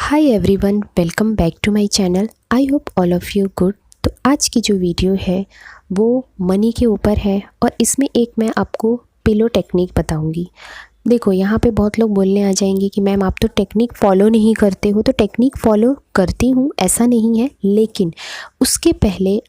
Hi everyone, welcome back to my channel. I hope all of you good. तो आज की जो video है वो मनी के ऊपर है और इसमें एक मैं आपको पिलो टेक्निक बताऊंगी। देखो, यहाँ पे बहुत लोग बोलने आ जाएंगे कि मैम आप तो टेक्निक फ़ॉलो नहीं करते हो। तो टेक्निक फ़ॉलो करती हूँ, ऐसा नहीं है, लेकिन उसके पहले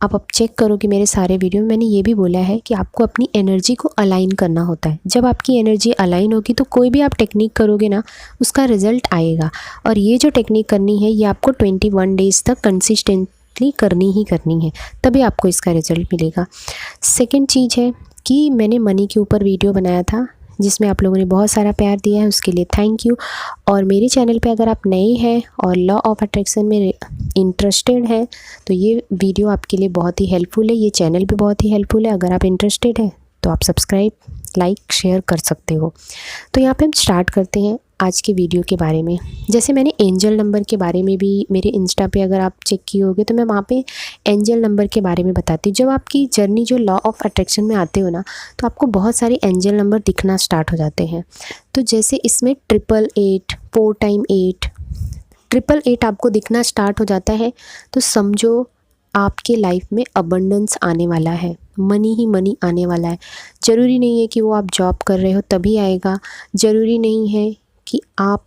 आप अब चेक करो कि मेरे सारे वीडियो में मैंने ये भी बोला है कि आपको अपनी एनर्जी को अलाइन करना होता है। जब आपकी एनर्जी अलाइन होगी तो कोई भी आप टेक्निक करोगे ना, उसका रिज़ल्ट आएगा। और ये जो टेक्निक करनी है ये आपको 21 डेज़ तक कंसिस्टेंटली करनी ही करनी है, तभी आपको इसका रिज़ल्ट मिलेगा। सेकेंड चीज़ है कि मैंने मनी के ऊपर वीडियो बनाया था जिसमें आप लोगों ने बहुत सारा प्यार दिया है, उसके लिए थैंक यू। और मेरे चैनल पे अगर आप नए हैं और लॉ ऑफ अट्रैक्शन में इंटरेस्टेड हैं तो ये वीडियो आपके लिए बहुत ही हेल्पफुल है, ये चैनल भी बहुत ही हेल्पफुल है। अगर आप इंटरेस्टेड हैं तो आप सब्सक्राइब, लाइक, शेयर कर सकते हो। तो यहाँ पे हम स्टार्ट करते हैं आज के वीडियो के बारे में। जैसे मैंने एंजल नंबर के बारे में भी मेरे इंस्टा पे अगर आप चेक किए होगे तो मैं वहाँ पे एंजल नंबर के बारे में बताती हूँ। जब आपकी जर्नी जो लॉ ऑफ अट्रैक्शन में आते हो ना, तो आपको बहुत सारे एंजल नंबर दिखना स्टार्ट हो जाते हैं। तो जैसे इसमें 888, 4 टाइम 8, 888 आपको दिखना स्टार्ट हो जाता है तो समझो आपके लाइफ में अबंडेंस आने वाला है, मनी ही मनी आने वाला है। ज़रूरी नहीं है कि वो आप जॉब कर रहे हो तभी आएगा, ज़रूरी नहीं है कि आप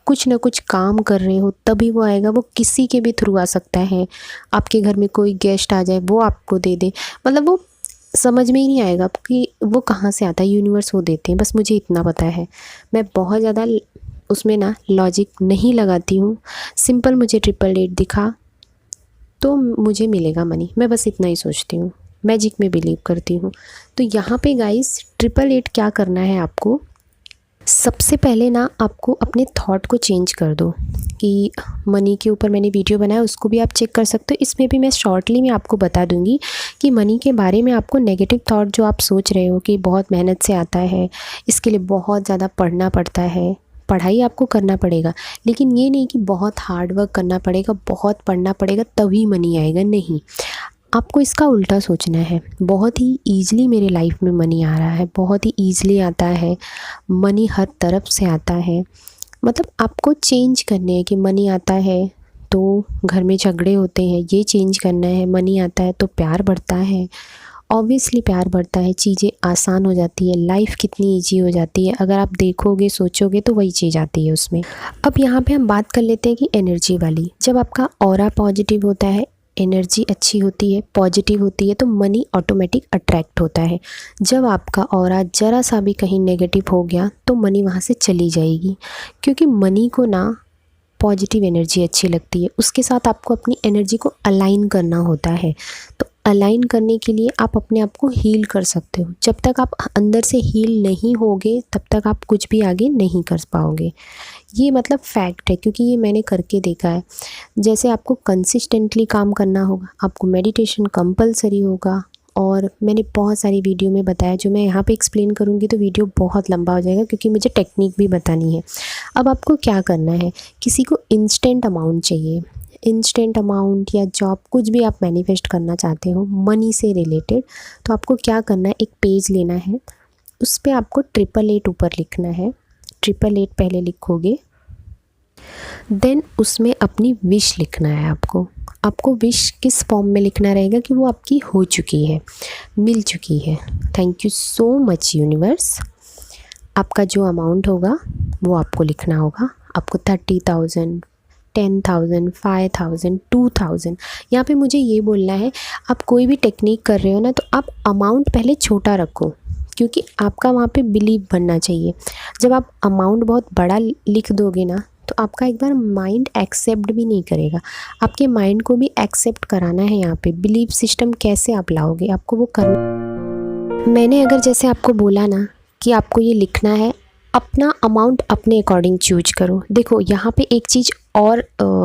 कुछ ना कुछ काम कर रहे हो तभी वो आएगा। वो किसी के भी थ्रू आ सकता है। आपके घर में कोई गेस्ट आ जाए, वो आपको दे दे, मतलब वो समझ में ही नहीं आएगा कि वो कहाँ से आता है, यूनिवर्स वो देते हैं। बस मुझे इतना पता है, मैं बहुत ज़्यादा उसमें ना लॉजिक नहीं लगाती हूँ। सिंपल मुझे 888 दिखा तो मुझे मिलेगा मनी, मैं बस इतना ही सोचती हूँ। मैजिक में बिलीव करती हूँ। तो यहाँ पे गाइस 888 क्या करना है आपको, सबसे पहले ना आपको अपने थॉट को चेंज कर दो। कि मनी के ऊपर मैंने वीडियो बनाया, उसको भी आप चेक कर सकते हो। इसमें भी मैं शॉर्टली में आपको बता दूंगी कि मनी के बारे में आपको नेगेटिव थॉट जो आप सोच रहे हो कि बहुत मेहनत से आता है, इसके लिए बहुत ज़्यादा पढ़ना पड़ता है, पढ़ाई आपको करना पड़ेगा, लेकिन ये नहीं कि बहुत हार्ड वर्क करना पड़ेगा, बहुत पढ़ना पड़ेगा तभी मनी आएगा, नहीं। आपको इसका उल्टा सोचना है। बहुत ही ईज़िली मेरे लाइफ में मनी आ रहा है, बहुत ही ईज़िली आता है मनी, हर तरफ से आता है। मतलब आपको चेंज करने हैं कि मनी आता है तो घर में झगड़े होते हैं, ये चेंज करना है। मनी आता है तो प्यार बढ़ता है, ऑब्वियसली प्यार बढ़ता है, चीज़ें आसान हो जाती है, लाइफ कितनी इजी हो जाती है। अगर आप देखोगे, सोचोगे तो वही चीज़ आती है उसमें। अब यहाँ पे हम बात कर लेते हैं कि एनर्जी वाली। जब आपका ऑरा पॉजिटिव होता है, एनर्जी अच्छी होती है, पॉजिटिव होती है, तो मनी ऑटोमेटिक अट्रैक्ट होता है। जब आपका ऑरा ज़रा सा भी कहीं नेगेटिव हो गया तो मनी वहाँ से चली जाएगी, क्योंकि मनी को ना पॉजिटिव एनर्जी अच्छी लगती है। उसके साथ आपको अपनी एनर्जी को अलाइन करना होता है। तो अलाइन करने के लिए आप अपने आप को हील कर सकते हो। जब तक आप अंदर से हील नहीं होगे तब तक आप कुछ भी आगे नहीं कर पाओगे। ये मतलब फैक्ट है, क्योंकि ये मैंने करके देखा है। जैसे आपको कंसिस्टेंटली काम करना होगा, आपको मेडिटेशन कंपलसरी होगा, और मैंने बहुत सारी वीडियो में बताया। जो मैं यहाँ पे एक्सप्लेन करूँगी तो वीडियो बहुत लंबा हो जाएगा, क्योंकि मुझे टेक्निक भी बतानी है। अब आपको क्या करना है, किसी को इंस्टेंट अमाउंट चाहिए, इंस्टेंट अमाउंट या जॉब, कुछ भी आप मैनिफेस्ट करना चाहते हो मनी से रिलेटेड, तो आपको क्या करना है, एक पेज लेना है, उस पर आपको 888 ऊपर लिखना है। 888 पहले लिखोगे, देन उसमें अपनी विश लिखना है। आपको विश किस फॉर्म में लिखना रहेगा कि वो आपकी हो चुकी है, मिल चुकी है। Thank you so much universe. आपका जो अमाउंट होगा वो आपको लिखना होगा। आपको 30,000, 10,000, 5,000, 2,000। यहाँ पे मुझे ये बोलना है, आप कोई भी टेक्निक कर रहे हो ना, तो आप अमाउंट पहले छोटा रखो, क्योंकि आपका वहाँ पे बिलीव बनना चाहिए। जब आप अमाउंट बहुत बड़ा लिख दोगे ना, तो आपका एक बार माइंड एक्सेप्ट भी नहीं करेगा। आपके माइंड को भी एक्सेप्ट कराना है। यहाँ पे बिलीव सिस्टम कैसे आप लाओगे, आपको वो करना। मैंने अगर जैसे आपको बोला ना कि आपको ये लिखना है, अपना अमाउंट अपने अकॉर्डिंग चूज करो। देखो, यहाँ पे एक चीज़ और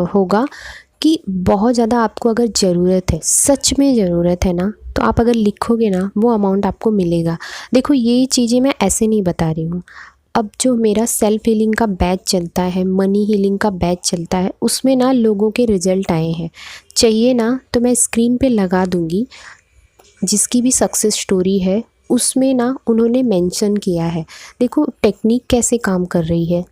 होगा कि बहुत ज़्यादा आपको अगर ज़रूरत है, सच में ज़रूरत है ना, तो आप अगर लिखोगे ना वो अमाउंट आपको मिलेगा। देखो, ये चीज़ें मैं ऐसे नहीं बता रही हूँ। अब जो मेरा सेल्फ हीलिंग का बैच चलता है, मनी हीलिंग का बैच चलता है, उसमें ना लोगों के रिज़ल्ट आए हैं। चाहिए ना तो मैं स्क्रीन पे लगा दूँगी, जिसकी भी सक्सेस स्टोरी है उसमें ना उन्होंने मेंशन किया है। देखो टेक्निक कैसे काम कर रही है।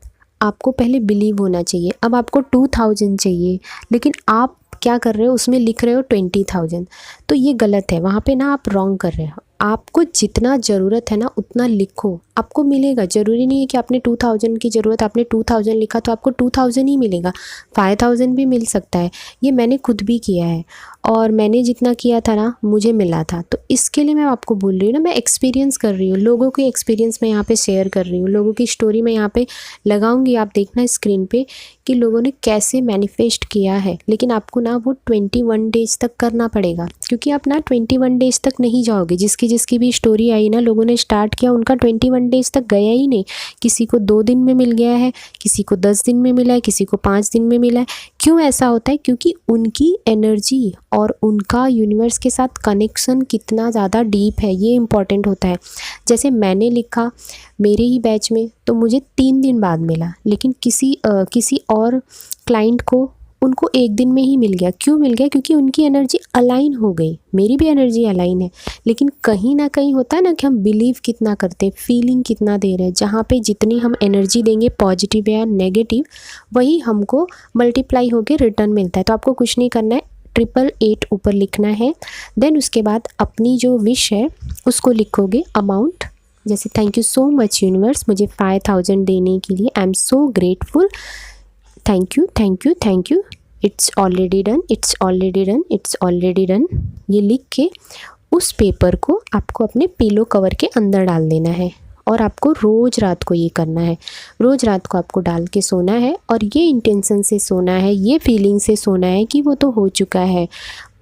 आपको पहले बिलीव होना चाहिए। अब आपको 2000 चाहिए, लेकिन आप क्या कर रहे हो, उसमें लिख रहे हो 20,000, तो ये गलत है। वहाँ पे ना आप रॉन्ग कर रहे हो। आपको जितना ज़रूरत है ना उतना लिखो, आपको मिलेगा। ज़रूरी नहीं है कि आपने 2000 की ज़रूरत, आपने 2000 लिखा तो आपको 2000 ही मिलेगा, 5000 भी मिल सकता है। ये मैंने खुद भी किया है, और मैंने जितना किया था ना मुझे मिला था। तो इसके लिए मैं आपको बोल रही हूँ ना, मैं एक्सपीरियंस कर रही हूँ, लोगों के एक्सपीरियंस मैं यहाँ पे शेयर कर रही हूँ, लोगों की स्टोरी मैं यहाँ पे लगाऊंगी, आप देखना स्क्रीन पे कि लोगों ने कैसे मैनिफेस्ट किया है। लेकिन आपको ना वो 21 डेज तक करना पड़ेगा, क्योंकि आप ना 21 डेज तक नहीं जाओगे। जिसकी भी स्टोरी आई ना, लोगों ने स्टार्ट किया, उनका 21 डेज तक गया ही नहीं। किसी को 2 दिन में मिल गया है, किसी को 10 दिन में मिला है, किसी को 5 दिन में मिला है। क्यों ऐसा होता है? क्योंकि उनकी एनर्जी और उनका यूनिवर्स के साथ कनेक्शन कितना ज़्यादा डीप है, ये इम्पॉर्टेंट होता है। जैसे मैंने लिखा मेरे ही बैच में तो मुझे 3 दिन बाद मिला, लेकिन किसी और क्लाइंट को उनको 1 दिन में ही मिल गया। क्यों मिल गया? क्योंकि उनकी एनर्जी अलाइन हो गई। मेरी भी एनर्जी अलाइन है, लेकिन कहीं ना कहीं होता है ना कि हम बिलीव कितना करते हैं, फीलिंग कितना दे रहे हैं। जहाँ पे जितनी हम एनर्जी देंगे पॉजिटिव या नेगेटिव, वही हमको मल्टीप्लाई होकर रिटर्न मिलता है। तो आपको कुछ नहीं करना है, 888 ऊपर लिखना है। देन उसके बाद अपनी जो विश है उसको लिखोगे, अमाउंट, जैसे thank you so much universe मुझे 5000 देने के लिए, I am so grateful, thank you thank you thank you, it's already done, it's already done, it's already done. ये लिख के उस पेपर को आपको अपने पिलो कवर के अंदर डाल देना है, और आपको रोज़ रात को ये करना है। रोज़ रात को आपको डाल के सोना है, और ये इंटेंशन से सोना है, ये फीलिंग से सोना है कि वो तो हो चुका है,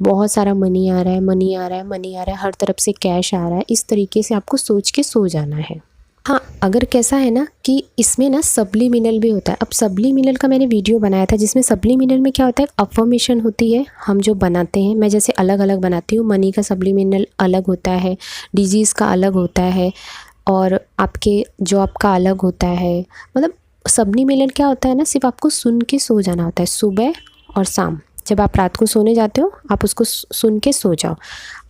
बहुत सारा मनी आ रहा है, मनी आ रहा है, मनी आ रहा है, हर तरफ से कैश आ रहा है। इस तरीके से आपको सोच के सो जाना है। हाँ, अगर कैसा है ना कि इसमें ना सब्लिमिनल भी होता है। अब सब्लिमिनल का मैंने वीडियो बनाया था, जिसमें सब्लिमिनल में क्या होता है, अफर्मेशन होती है हम जो बनाते हैं। मैं जैसे अलग अलग बनाती हूँ, मनी का सब्लिमिनल अलग होता है, डिजीज़ का अलग होता है, और आपके जॉब का अलग होता है। मतलब सब्लिमिनल क्या होता है ना, सिर्फ आपको सुन के सो जाना होता है। सुबह और शाम जब आप रात को सोने जाते हो, आप उसको सुन के सो जाओ।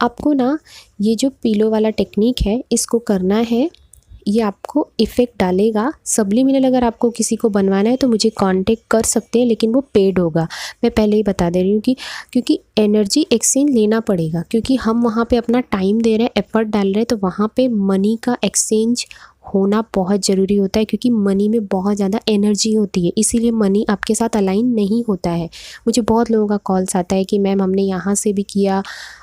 आपको ना ये जो पिलो वाला टेक्निक है इसको करना है, ये आपको इफ़ेक्ट डालेगा। सब्लिमिनल अगर आपको किसी को बनवाना है तो मुझे कांटेक्ट कर सकते हैं, लेकिन वो पेड होगा। मैं पहले ही बता दे रही हूँ कि क्योंकि एनर्जी एक्सचेंज लेना पड़ेगा, क्योंकि हम वहाँ पे अपना टाइम दे रहे हैं, एफर्ट डाल रहे हैं, तो वहाँ पे मनी का एक्सचेंज होना बहुत ज़रूरी होता है, क्योंकि मनी में बहुत ज़्यादा एनर्जी होती है। इसीलिए मनी आपके साथ अलाइन नहीं होता है। मुझे बहुत लोगों का कॉल्स आता है कि मैम हमने यहाँ से भी किया,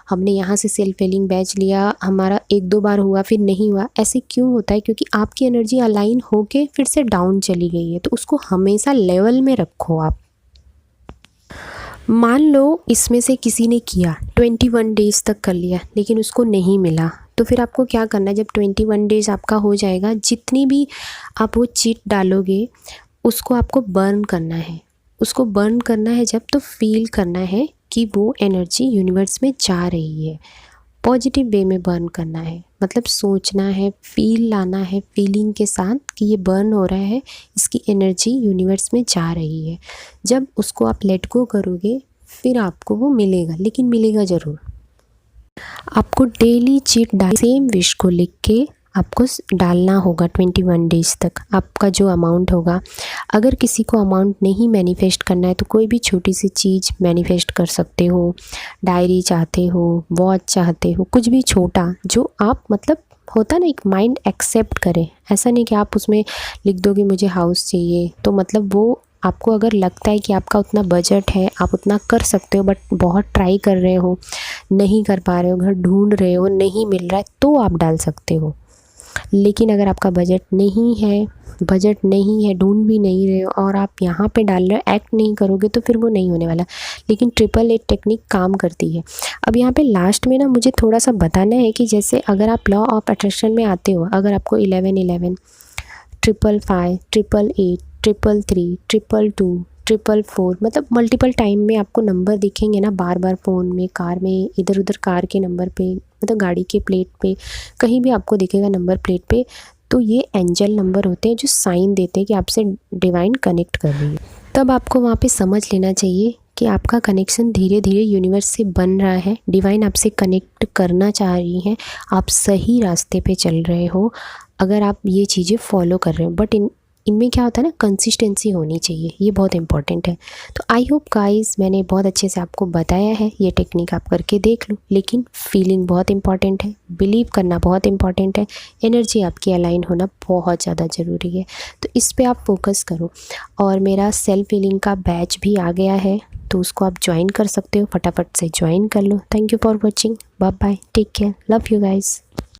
हमने यहाँ से सेल्फ हेलिंग बैच लिया, हमारा 1-2 बार हुआ फिर नहीं हुआ। ऐसे क्यों होता है? क्योंकि आपकी एनर्जी अलाइन होके फिर से डाउन चली गई है। तो उसको हमेशा लेवल में रखो आप। मान लो इसमें से किसी ने किया, 21 डेज़ तक कर लिया, लेकिन उसको नहीं मिला, तो फिर आपको क्या करना है? जब 21 डेज़ आपका हो जाएगा, जितनी भी आप वो चीट डालोगे उसको आपको बर्न करना है। उसको बर्न करना है जब, तो फील करना है कि वो एनर्जी यूनिवर्स में जा रही है। पॉजिटिव वे में बर्न करना है, मतलब सोचना है, फील लाना है फीलिंग के साथ कि ये बर्न हो रहा है, इसकी एनर्जी यूनिवर्स में जा रही है। जब उसको आप लेट गो करोगे फिर आपको वो मिलेगा, लेकिन मिलेगा ज़रूर। आपको डेली चीट डाल, सेम विश को लिख के आपको डालना होगा 21 डेज़ तक। आपका जो अमाउंट होगा, अगर किसी को अमाउंट नहीं मैनिफेस्ट करना है तो कोई भी छोटी सी चीज़ मैनिफेस्ट कर सकते हो। डायरी चाहते हो, वॉच चाहते हो, कुछ भी छोटा जो आप, मतलब होता ना एक माइंड एक्सेप्ट करे। ऐसा नहीं कि आप उसमें लिख दो कि मुझे हाउस चाहिए, तो मतलब वो आपको अगर लगता है कि आपका उतना बजट है, आप उतना कर सकते हो, बट बहुत ट्राई कर रहे हो, नहीं कर पा रहे हो, घर ढूंढ रहे हो, नहीं मिल रहा है, तो आप डाल सकते हो। लेकिन अगर आपका बजट नहीं है, ढूंढ भी नहीं रहे हो, और आप यहाँ पे डाल रहे हो, एक्ट नहीं करोगे, तो फिर वो नहीं होने वाला। लेकिन 888 टेक्निक काम करती है। अब यहाँ पे लास्ट में ना मुझे थोड़ा सा बताना है कि जैसे अगर आप लॉ ऑफ अट्रैक्शन में आते हो, अगर आपको 1111, 555, 888, 333, 222, 444, मतलब मल्टीपल टाइम में आपको नंबर दिखेंगे ना बार बार फ़ोन में, कार में, इधर उधर कार के नंबर पे, मतलब गाड़ी के प्लेट पे, कहीं भी आपको दिखेगा नंबर प्लेट पे, तो ये एंजल नंबर होते हैं जो साइन देते हैं कि आपसे डिवाइन कनेक्ट कर रही है। तब आपको वहाँ पे समझ लेना चाहिए कि आपका कनेक्शन धीरे धीरे यूनिवर्स से बन रहा है, डिवाइन आपसे कनेक्ट करना चाह रही हैं, आप सही रास्ते पे चल रहे हो अगर आप ये चीज़ें फॉलो कर रहे हो। बट इनमें क्या होता है ना, कंसिस्टेंसी होनी चाहिए, ये बहुत इंपॉर्टेंट है। तो आई होप गाइस मैंने बहुत अच्छे से आपको बताया है, ये टेक्निक आप करके देख लो। लेकिन फीलिंग बहुत इंपॉर्टेंट है, बिलीव करना बहुत इंपॉर्टेंट है, एनर्जी आपकी अलाइन होना बहुत ज़्यादा ज़रूरी है। तो इस पे आप फोकस करो। और मेरा सेल्फ हीलिंग का बैच भी आ गया है, तो उसको आप ज्वाइन कर सकते हो, फटाफट से ज्वाइन कर लो। Thank you for watching, bye bye, take care, love you guys.